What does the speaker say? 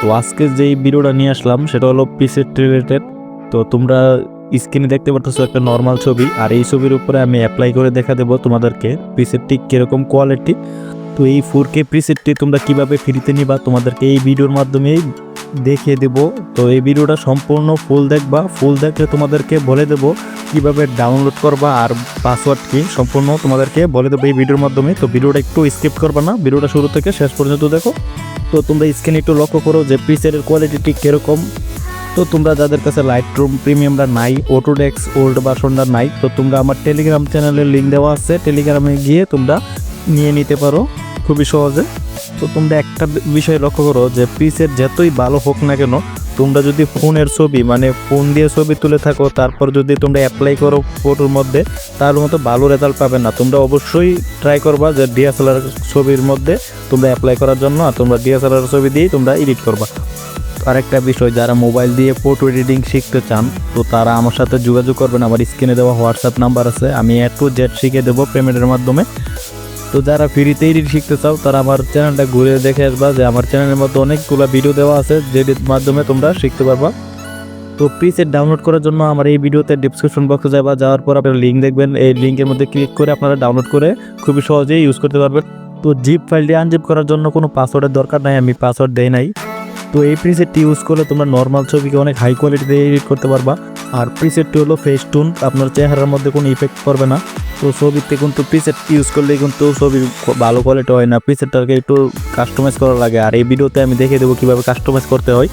তো আজকে যেই ভিডিওটা নিয়ে আসলাম সেটা হলো প্রিসেট রিলেটেড। তো তোমরা স্ক্রিনে দেখতে পাচ্ছ একটা নর্মাল ছবি, আর এই ছবির উপরে আমি অ্যাপ্লাই করে দেখা দেবো তোমাদেরকে প্রিসেটটি কিরকম কোয়ালিটি। তো এই 4K প্রিসেটটি তোমরা কিভাবে ফ্রিতে নিবা তোমাদেরকে এই ভিডিওর মাধ্যমেই দেখিয়ে দেব। তো এই ভিডিওটা সম্পূর্ণ ফুল দেখবা, ফুল দেখলে তোমাদেরকে বলে দেবো কিভাবে ডাউনলোড করবা আর পাসওয়ার্ড কি সম্পূর্ণ তোমাদেরকে বলে দেবো এই ভিডিওর মাধ্যমে। তো ভিডিওটা একটু স্কিপ করবা না, ভিডিওটা শুরু থেকে শেষ পর্যন্ত দেখো। তো তোমরা স্ক্রিনে একটু লক্ষ্য করো যে প্রিসেটের কোয়ালিটি কীরকম। তো তোমরা যাদের কাছে লাইটরুম প্রিমিয়ামটা নাই, অটোডেস্ক ওল্ড ভার্সনটা নাই, তো তোমরা আমার টেলিগ্রাম চ্যানেলের লিঙ্ক দেওয়া আছে, টেলিগ্রামে গিয়ে তোমরা নিয়ে নিতে পারো খুবই সহজে। তো তোমরা একটা বিষয় লক্ষ্য করো যে প্রিসেট যতই ভালো হোক না কেন, তোমরা যদি ফোনের ছবি মানে ফোন দিয়ে ছবি তুলে থাকো তারপর যদি তোমরা অ্যাপ্লাই করো ফটোর মধ্যে, তার মতো ভালো রেজাল্ট পাবে না। তোমরা অবশ্যই ট্রাই করবা যে ডিএসএলআর ছবির মধ্যে তোমরা অ্যাপ্লাই করার জন্য, আর তোমরা ডিএসএলআর ছবি দিয়ে তোমরা এডিট করবা। আরেকটা বিষয়, যারা মোবাইল দিয়ে ফটো এডিটিং শিখতে চান তো তারা আমার সাথে যোগাযোগ করবেন। আমার স্ক্রিনে দেওয়া হোয়াটসঅ্যাপ নাম্বার আছে, আমি A to Z শিখে দেবো পেমেন্টের মাধ্যমে। তো যারা ফ্রিতে এডিট শিখতে চাও তারা আমার চ্যানেলটা ঘুরে দেখে আসবা, যে আমার চ্যানেলের মধ্যে অনেকগুলো ভিডিও দেওয়া আছে যেটির মাধ্যমে তোমরা শিখতে পারবা। তো প্রিসেট ডাউনলোড করার জন্য আমার এই ভিডিওতে ডিসক্রিপশন বক্সে যাবা, যাওয়ার পর আপনারা লিঙ্ক দেখবেন, এই লিঙ্কের মধ্যে ক্লিক করে আপনারা ডাউনলোড করে খুবই সহজেই ইউজ করতে পারবেন। তো জিপ ফাইলটি আনজিপ করার জন্য কোনো পাসওয়ার্ডের দরকার নাই, আমি পাসওয়ার্ড দেই নাই। তো এই প্রিসেটটি ইউজ করলে তোমরা নর্মাল ছবিকে অনেক হাই কোয়ালিটিতে এডিট করতে পারবা। আর প্রিসেটটি হলো ফেস্টুন, আপনার চেহারার মধ্যে কোনো ইফেক্ট করবে না। তো ছবিতে কিন্তু প্রিসেট ইউজ করলে কিন্তু ছবি ভালো কোয়ালিটি হয় না, প্রিসেটটাকে একটু কাস্টমাইজ করা লাগে। আর এই ভিডিওতে আমি দেখিয়ে দেবো কীভাবে কাস্টমাইজ করতে হয়।